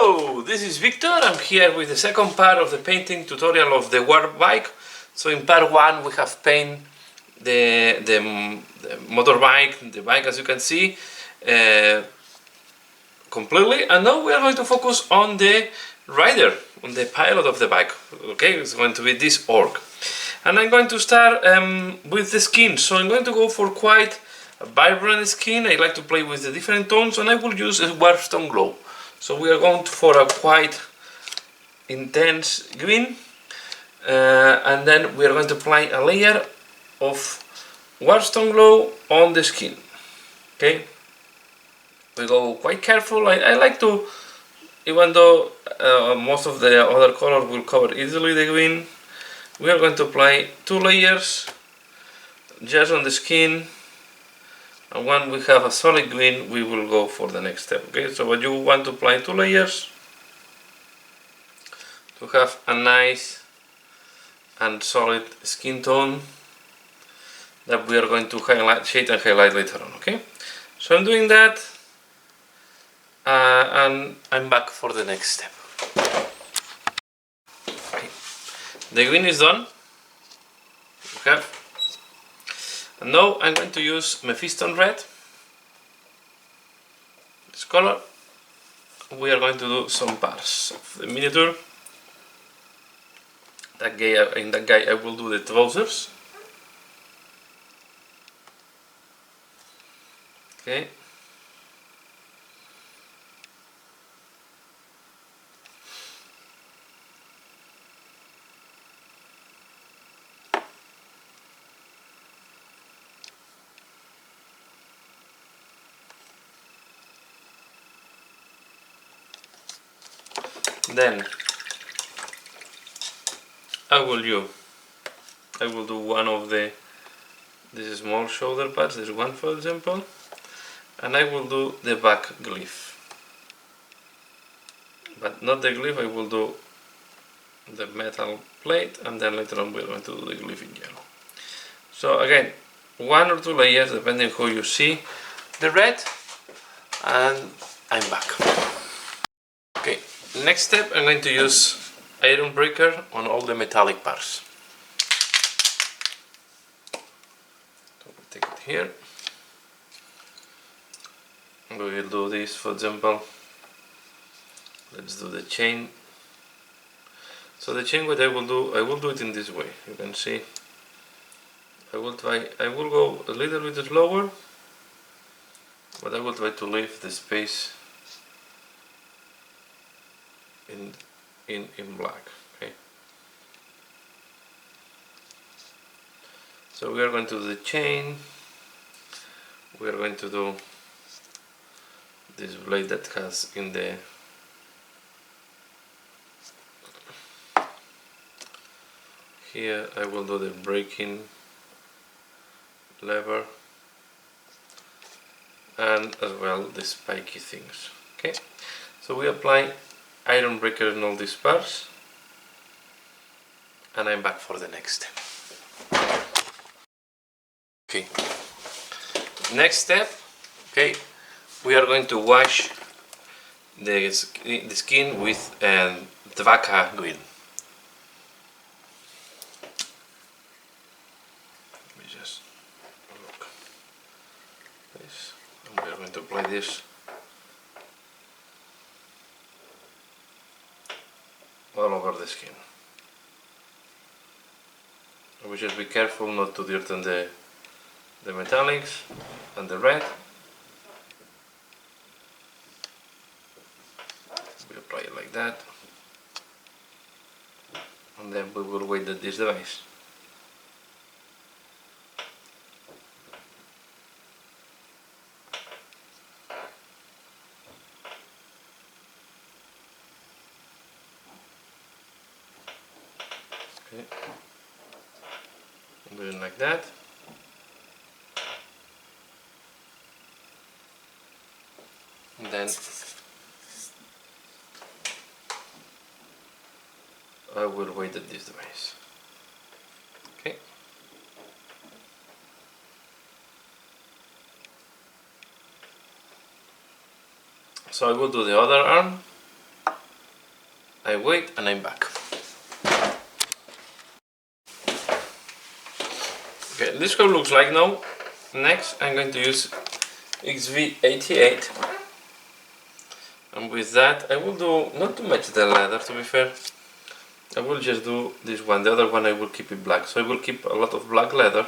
Hello, this is Victor. I'm here with the second part of the painting tutorial of the Warbike. So in part 1 we have painted the motorbike, the bike as you can see, completely, and now we are going to focus on the rider, on the pilot of the bike. Okay, it's going to be this Ork. And I'm going to start with the skin, so I'm going to go for quite a vibrant skin. I like to play with the different tones, and I will use a Warstone glow. So we are going for a quite intense green, and then we are going to apply a layer of Warstone glow on the skin. Okay, we go quite careful. I like to, even though most of the other colors will cover easily the green, we are going to apply 2 layers just on the skin. And when we have a solid green, we will go for the next step. Okay, so what you want to apply 2 layers to have a nice and solid skin tone that we are going to highlight, shade and highlight later on. Okay, so I'm doing that, and I'm back for the next step. Okay. The green is done. Okay. And now I'm going to use Mephiston Red, this color. We are going to do some parts of the miniature. In that guy I will do the trousers. Okay. Then I will do one of the these small shoulder pads, this one for example, and I will do the back glyph, but not the glyph. I will do the metal plate, and then later on we're going to do the glyph in yellow. So again, 1 or 2 layers depending how you see the red, and I'm back. Okay, next step, I'm going to use iron breaker on all the metallic parts. So we take it here. We will do this, for example. Let's do the chain. So the chain, what I will do it in this way. You can see. I will go a little bit slower, but I will try to leave the space in black. Okay. So we are going to do the chain. We are going to do this blade that has in the here. I will do the braking lever, and as well the spiky things. Okay, so we apply iron breaker in all these parts, and I'm back for the next step. Okay, next step. Okay, we are going to wash the skin with Tvaka green. Let me just look this, and we are going to apply this all over the skin. We should be careful not to dirten the metallics and the red. We apply it like that, and then we will wait at this device. Okay. I'm doing like that. And then I will wait at this device. Okay. So I will do the other arm. I wait and I'm back. Okay, this is how it looks like now. Next I'm going to use XV88, and with that I will do not too much the leather, to be fair. I will just do this one. The other one I will keep it black, so I will keep a lot of black leather,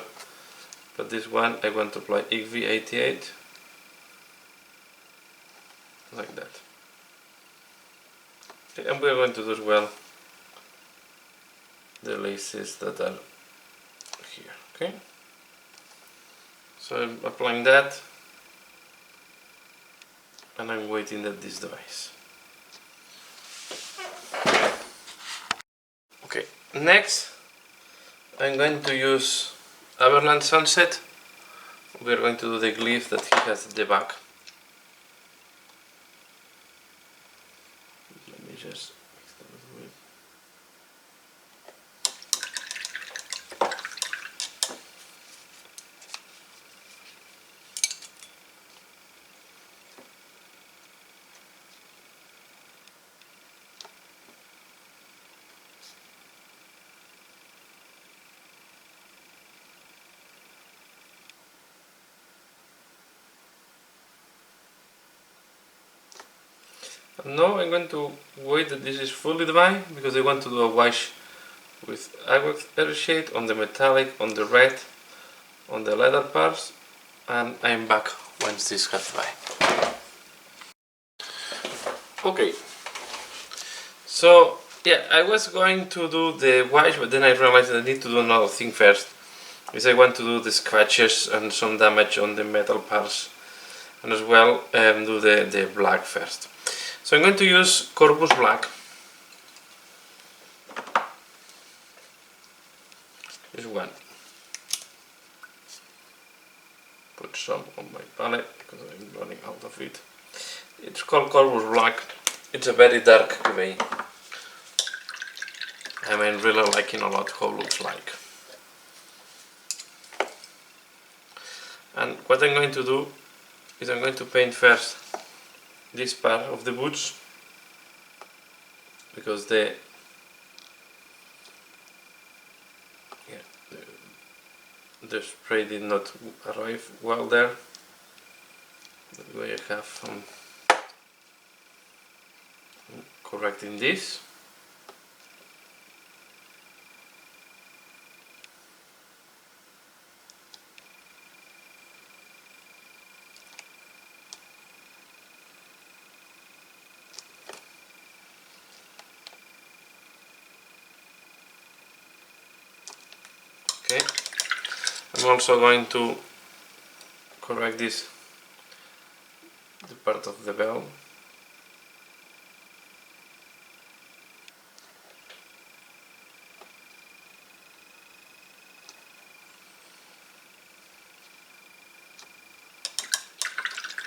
but this one I want to apply XV88 like that. Okay, and we are going to do as well the laces that are here. Okay, so I'm applying that and I'm waiting that this dries. Okay, next I'm going to use Everland Sunset. We are going to do the glyph that he has at the back. Let me just mix that with. And now I'm going to wait that this is fully dry, because I want to do a wash with aqua air shade on the metallic, on the red, on the leather parts, and I'm back once this has dry. Okay, so yeah, I was going to do the wash, but then I realized that I need to do another thing first, because I want to do the scratches and some damage on the metal parts, and as well do the black first. So I'm going to use Corpus Black. This one. Put some on my palette because I'm running out of it. It's called Corpus Black. It's a very dark grey. I'm really liking a lot how it looks like. And what I'm going to do is I'm going to paint first this part of the boots, because the spray did not arrive well there. That way I have correcting this. Okay, I'm also going to correct this, the part of the bell.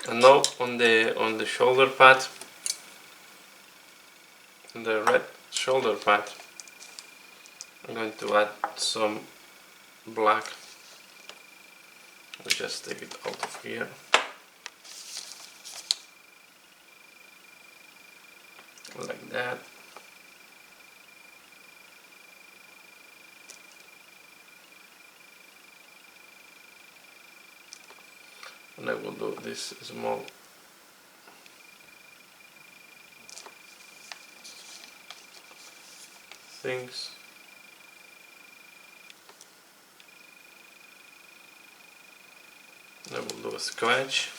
And now on the shoulder pad, the red shoulder pad, I'm going to add some black. I'll just take it out of here. Like that. And I will do this small things. I will do a scratch.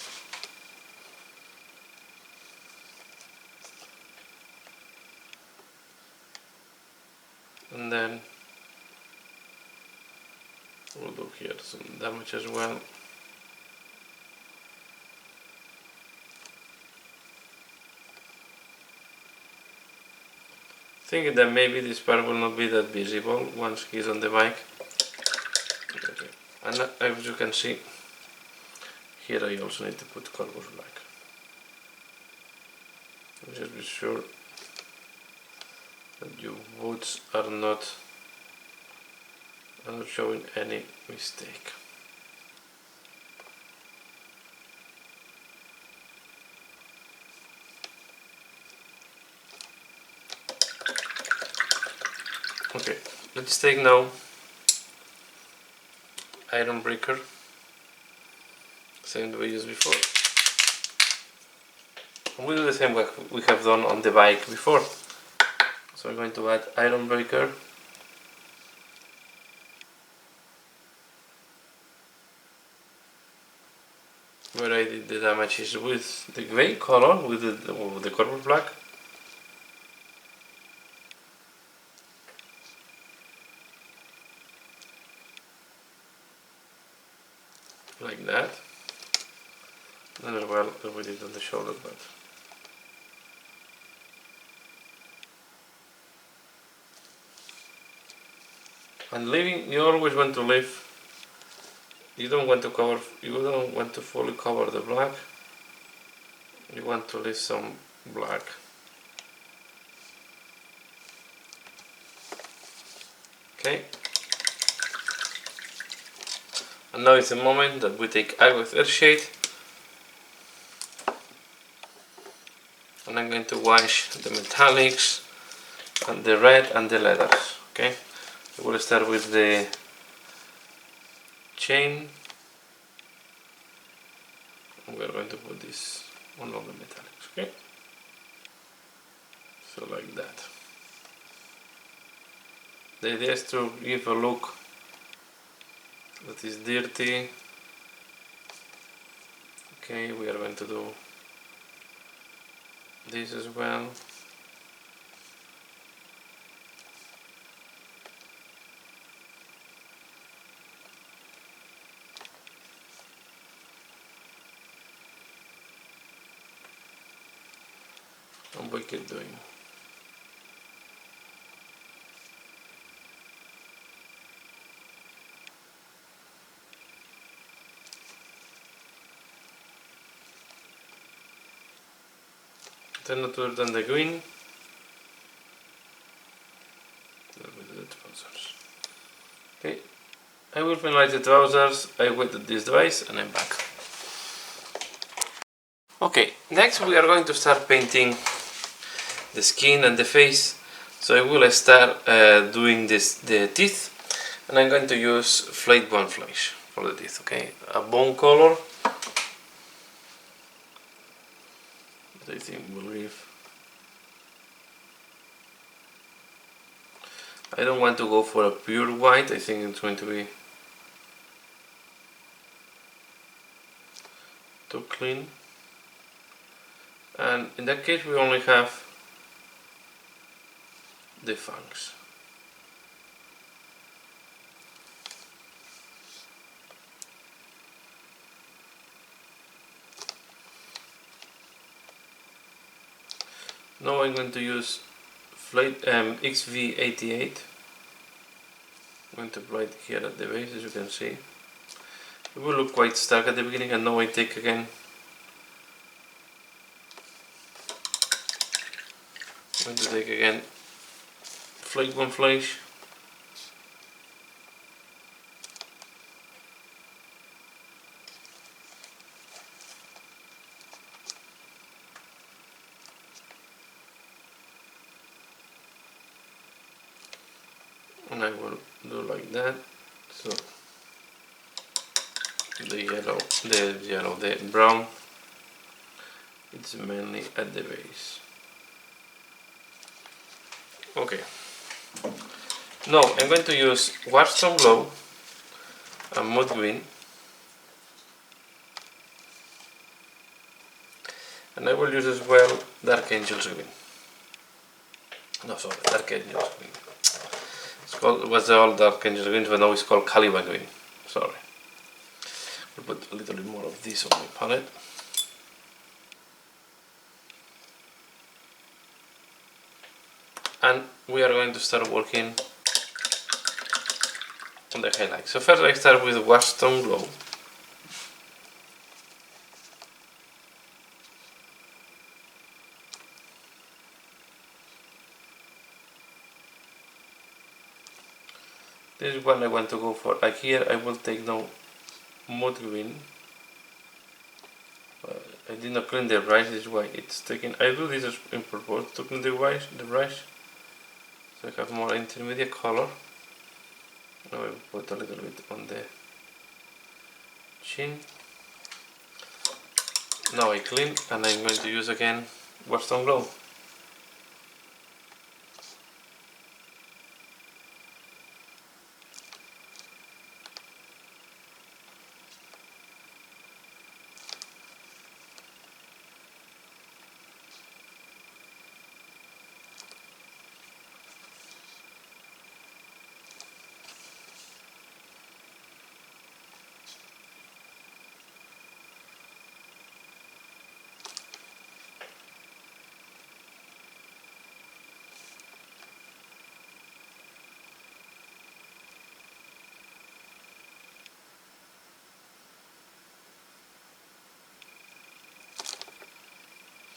And then we'll do here some damage as well. Thinking that maybe this part will not be that visible once he's on the bike. Okay. And as you can see, here I also need to put Corpus Black. Just be sure that your boots are not showing any mistake. Okay, let's take now iron breaker, same the way used before. And we do the same way we have done on the bike before. So I'm going to add iron breaker. Where I did the damage is with the grey color, with the copper black. Like that. Not as well as we did on the shoulder, but and leaving, you always want to leave. You don't want to fully cover the black. You want to leave some black. Okay. And now it's the moment that we take eye with Earthshade. And I'm going to wash the metallics and the red and the leathers. Okay. We'll start with the chain. And we're going to put this on all the metallics. Okay. So like that. The idea is to give a look that is dirty. Okay, we are going to do this as well. And we keep doing. Then not other than the green. The trousers. Okay, I will finalize the trousers. I waited this device and I'm back. Okay, next we are going to start painting the skin and the face. So I will start doing the teeth, and I'm going to use flayed bone flesh for the teeth. Okay, a bone color. I think will give. I don't want to go for a pure white. I think it's going to be too clean. And in that case, we only have the fangs. Now I'm going to use XV88. I'm going to apply it here at the base, as you can see. It will look quite stark at the beginning, and now I take again. I'm going to take again flake one flesh. And I will do like that. So the brown, it's mainly at the base. Okay. Now I'm going to use Warstone Glow and Mood Green, and I will use as well Dark Angel's Green. No, sorry, Dark Angel's Green. It was all Dark Angel's Green, but now it's called Caliban Green. Sorry. We'll put a little bit more of this on my palette. And we are going to start working on the highlights. So first I start with Warstone Glow. This is one I want to go for. Like here I will take now Mood Green. I did not clean the brush, this is why it's taking. I do this in purpose to clean the brush. So so I have more intermediate color. Now I put a little bit on the chin. Now I clean, and I'm going to use again Western Glow.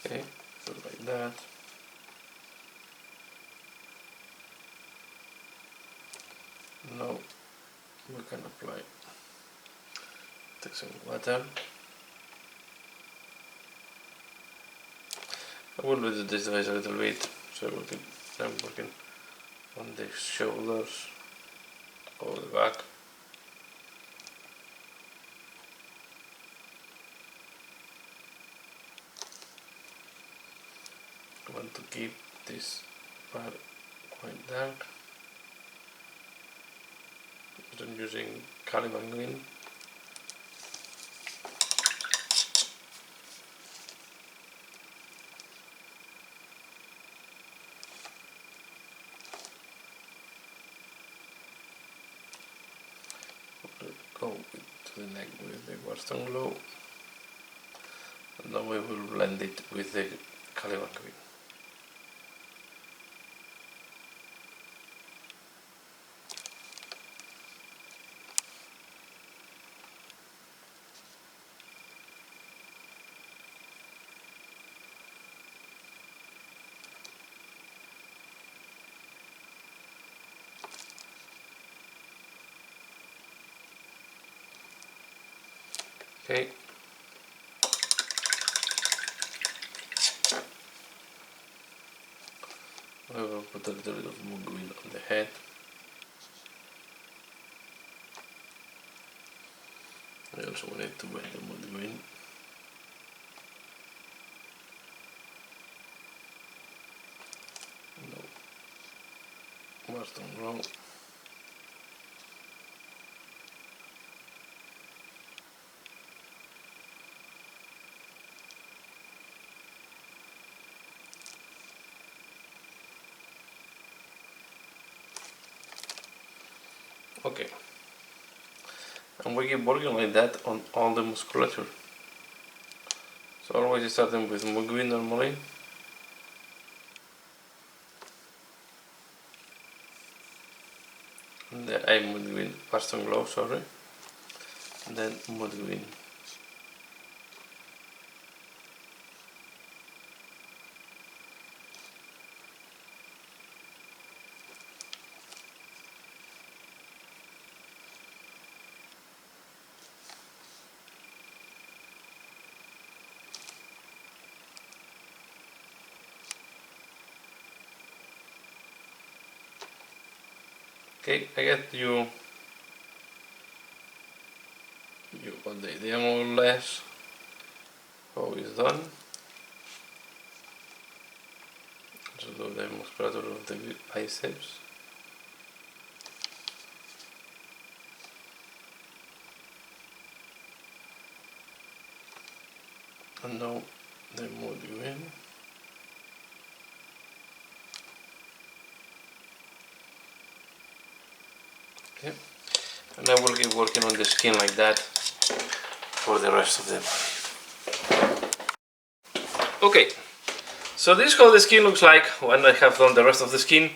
Okay, so like that. Now we can apply, take some water. I will do this device a little bit, so I'm working on the shoulders or the back. I want to keep this part quite dark. I'm using Caliban green. Go to the neck with the Western Glow, and now we will blend it with the Caliban green. Okay. I will put a little bit of moon green on the head. I also wanted to blend the moon green. No. Western Glow. Okay, and we keep working like that on all the musculature. So always starting with moon green normally. And then I moon green, Western Glow, sorry. And then moon green. Okay, I get you got the idea more or less how it's done. So do the musculature of the biceps. And now the mood green. Okay, and I will keep working on the skin like that for the rest of the body. Okay, so this is how the skin looks like when I have done the rest of the skin.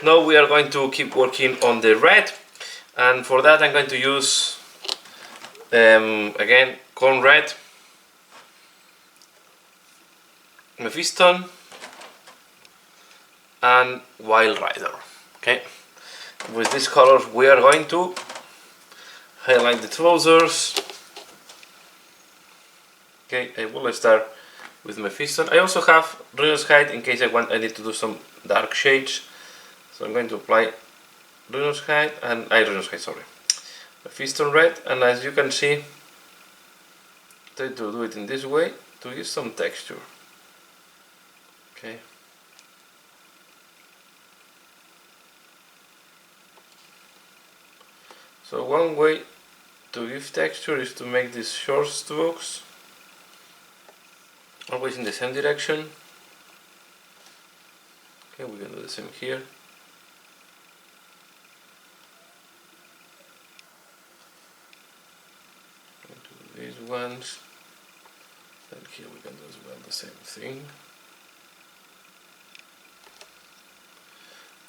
Now we are going to keep working on the red, and for that I'm going to use again corn red, Mephiston, and Wild Rider. Okay, with these colors we are going to highlight the trousers. Okay, I will start with Mephiston. I also have Rhinos Hide in case I need to do some dark shades. So I'm going to apply Ruinous Height and Ruinous Height, sorry, Piston Red, and as you can see, try to do it in this way to give some texture. Okay. So one way to give texture is to make these short strokes always in the same direction. Okay, we can do the same here. Do these ones, and here we can do as well the same thing.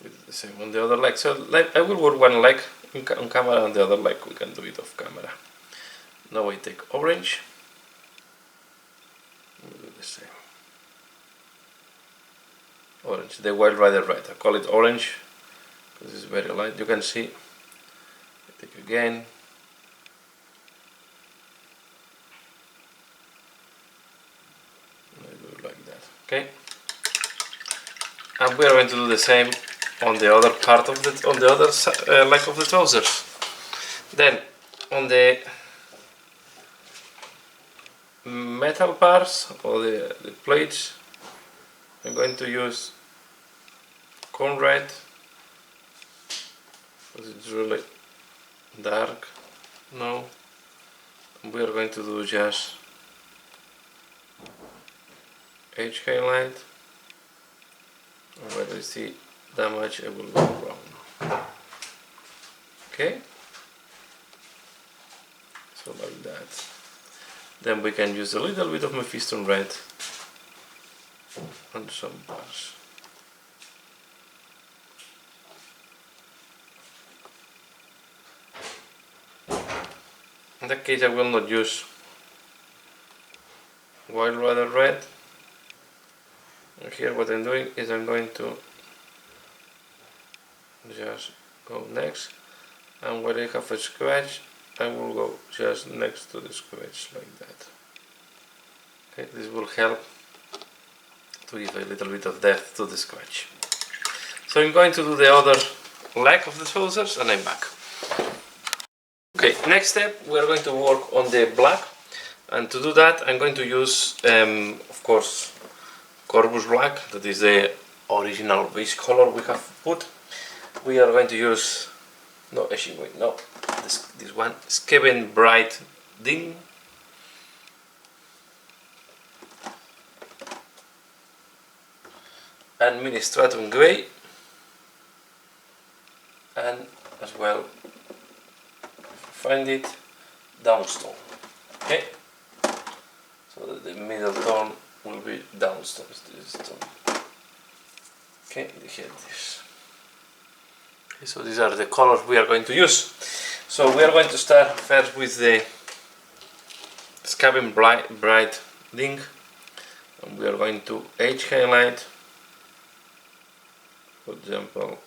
With the same on the other leg. So I will work one leg on camera and the other leg we can do it off camera. Now I take orange. We'll do the same. Orange, the Wild Rider Red. I call it orange because it's very light. You can see. I take again. I do it like that. Okay. And we are going to do the same on the other part of the leg of the trousers. Then on the metal parts or the plates, I'm going to use corn red because it's really dark now. We are going to do just edge highlight. When I see damage, I will go brown. Okay, so like that. Then we can use a little bit of my Piston Red on some parts. In that case, I will not use Wild Rider Red. And here what I'm doing is I'm going to just go next, and where I have a scratch I will go just next to the scratch like that. Okay, this will help to give a little bit of depth to the scratch. So I'm going to do the other leg of the trousers and I'm back. Okay, next step we are going to work on the black, and to do that I'm going to use of course Corvus Black, that is the original base color we have put. We are going to use, no, actually wait, no, this one, Skaven Bright Ding. And Ministratum Grey, and as well, find it, Downstone. Okay, so that the middle tone will be Downstone. This tone. Okay, here it is. Okay, so these are the colors we are going to use. So we are going to start first with the Skaven Bright Ding, and we are going to edge highlight. For example,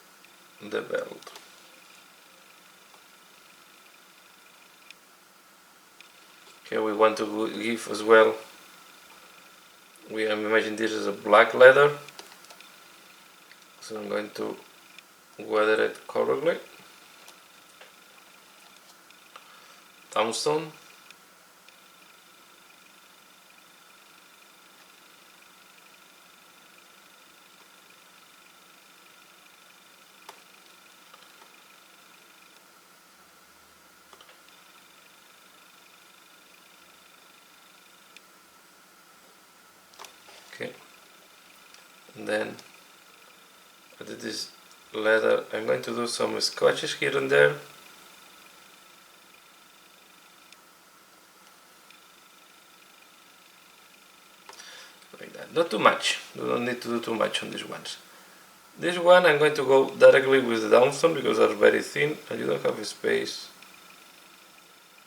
the belt. Here we want to give as well, we imagine this is a black leather, so I'm going to weather it correctly. Tombstone. Okay, and then I did this leather. I'm going to do some scratches here and there. Like that. Not too much. You don't need to do too much on these ones. This one I'm going to go directly with the downstone because they're very thin and you don't have a space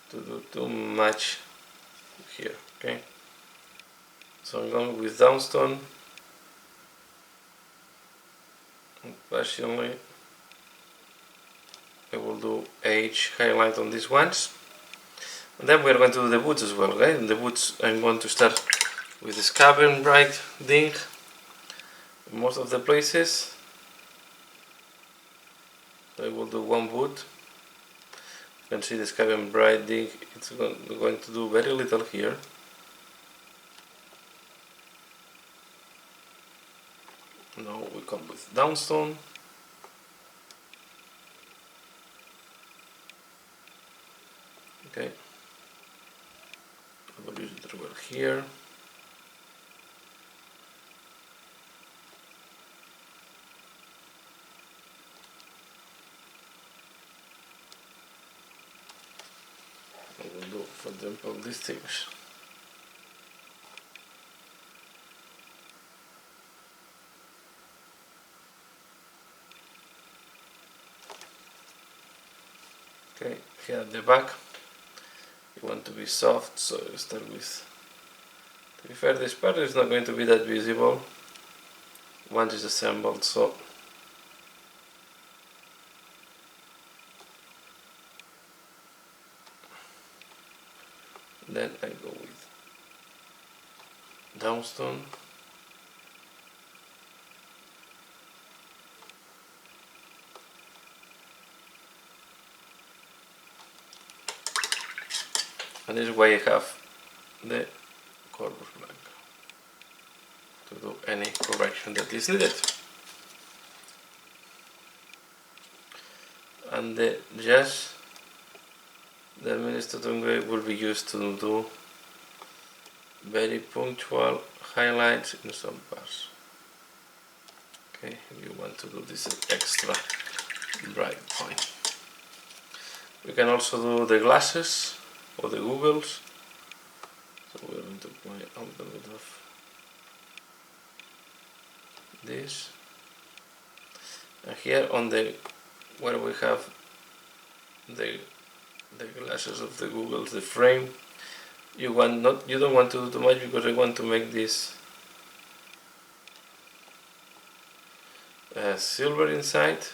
to do too much here. Okay. So I'm going with downstone, and partially I will do edge highlight on these ones, and then we're going to do the boots as well. Okay, and the boots I'm going to start with the Skaven Bright Ding in most of the places, I will do one boot. You can see the Skyrim Bright dig, it's going to do very little here. Now we come with downstone. Okay, I will use it as well here. I will do, for example, these things. Okay, here at the back, you want to be soft, so you start with. To be fair, this part is not going to be that visible once it's assembled, so then I go with downstone. And this way I have the corpus blank to do any correction that is needed. And the administrator will be used to do very punctual highlights in some parts. Okay, you want to do this extra bright point. We can also do the glasses or the googles. So we're going to apply a little bit of this. And here on the where we have the glasses of the googles, the frame, you don't want to do too much because I want to make this silver inside.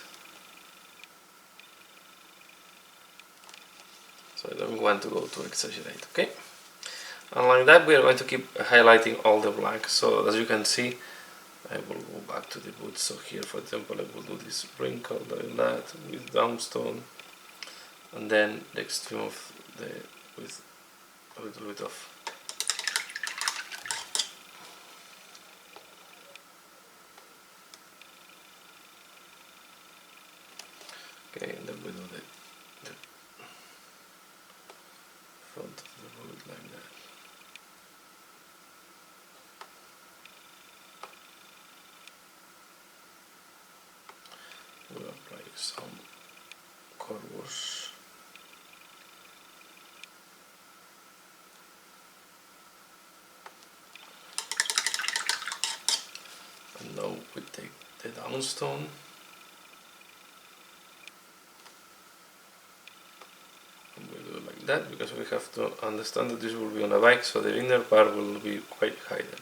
So I don't want to go too exaggerate, okay? And like that we are going to keep highlighting all the black. So as you can see, I will go back to the boot. So here, for example, I will do this wrinkle like that with downstone, and then the extreme of with a little bit of okay, and then we do the front of the boot like that. We'll apply some curves. And now we take the downstone and we do it like that, because we have to understand that this will be on a bike, so the inner part will be quite hidden.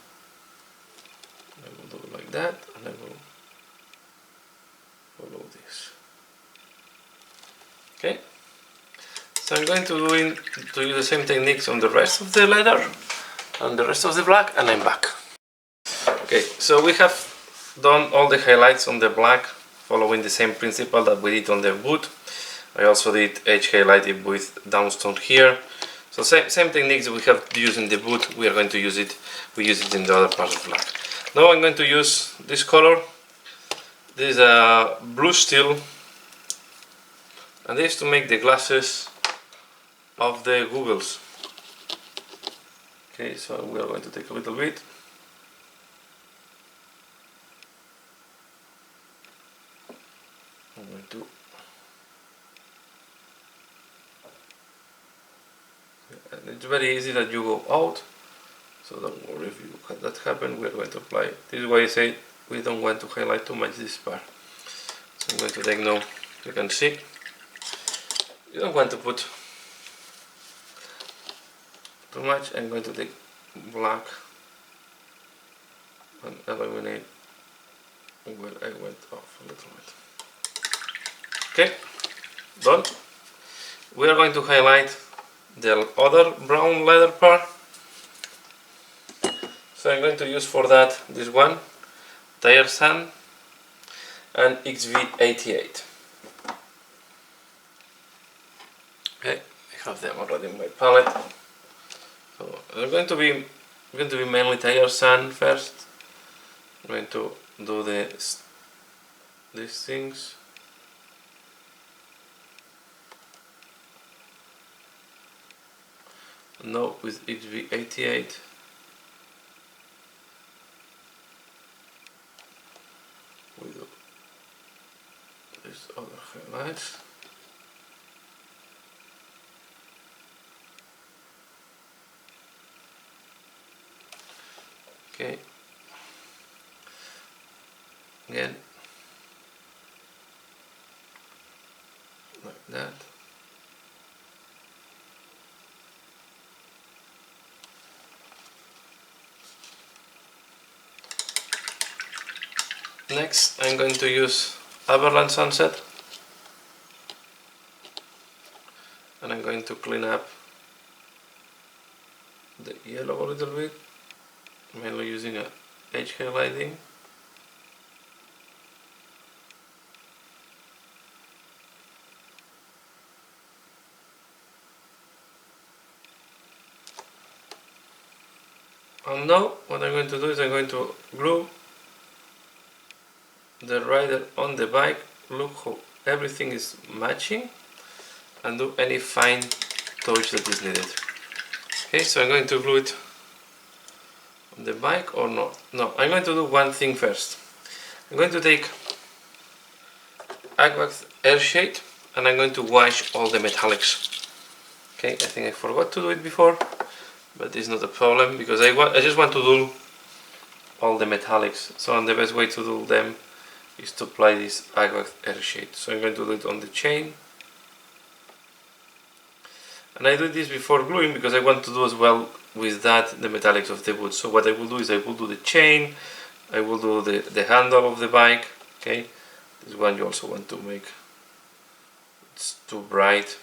I will do it like that, and I will follow this. Okay, so I'm going to use the same techniques on the rest of the leather and the rest of the black, and I'm back. Okay, so we have done all the highlights on the black following the same principle that we did on the boot. I also did edge highlighting with downstone here. So same techniques we have used in the boot, we are going to use it in the other part of black. Now I'm going to use this color. This is a blue steel, and this is to make the glasses of the googles. Okay, so we are going to take a little bit. I'm going to and it's very easy that you go out, so don't worry if you have that happen. We are going to apply this way. I say we don't want to highlight too much this part, so I'm going to take now. You can see you don't want to put too much. I'm going to take black and eliminate where I went off a little bit. Okay, done. We are going to highlight the other brown leather part. So I'm going to use for that this one, Tire Sand and XV88. Okay, I have them already in my palette. So they're going to be mainly tire sand first. I'm going to do these things. Now with HV88 we do this other highlights. Okay. Again. Like that. Next, I'm going to use Avalanche Sunset, and I'm going to clean up the yellow a little bit, mainly using a edge highlighting. And now what I'm going to do is I'm going to glue the rider on the bike, look how everything is matching, and do any fine touch that is needed. Okay, so I'm going to glue it on the bike or not. No, I'm going to do one thing first. I'm going to take Aquax Air Shade and I'm going to wash all the metallics. Okay, I think I forgot to do it before, but it's not a problem because I just want to do all the metallics. So the best way to do them is to apply this Aquax Air Shade. So I'm going to do it on the chain. And I do this before gluing because I want to do as well with that the metallics of the wood. So what I will do is I will do the chain, I will do the handle of the bike. Okay, this one you also want to make, it's too bright.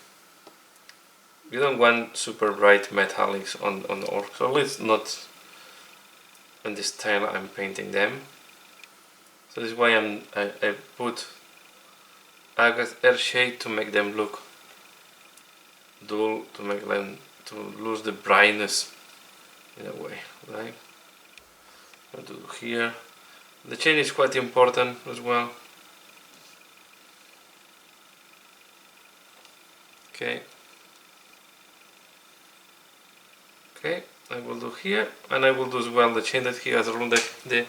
You don't want super bright metallics on the Ork, so it's not in the style I'm painting them. So this is why I put Aquax Air Shade to make them look dull, to make them to lose the brightness in a way, right? What to do here? The chain is quite important as well. Okay. Okay, I will do here, and I will do as well the chain that he has around the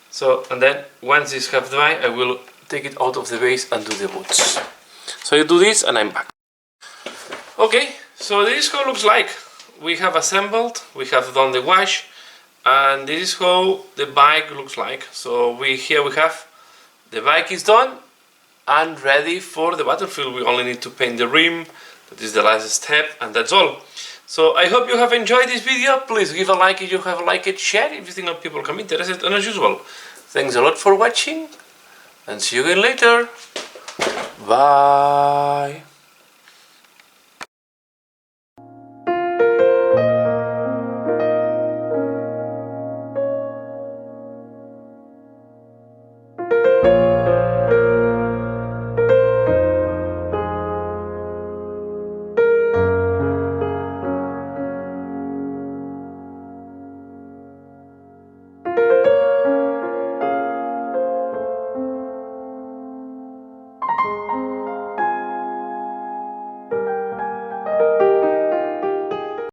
so, and then once this half dry, I will take it out of the base and do the boots. So you do this and I'm back. Okay, so this is how it looks like. We have assembled, we have done the wash, and this is how the bike looks like. So here we have the bike is done and ready for the battlefield. We only need to paint the rim. That is the last step, and that's all. So I hope you have enjoyed this video. Please give a like if you have liked it, share if you think that people come interested, and as usual, thanks a lot for watching, and see you again later. Bye.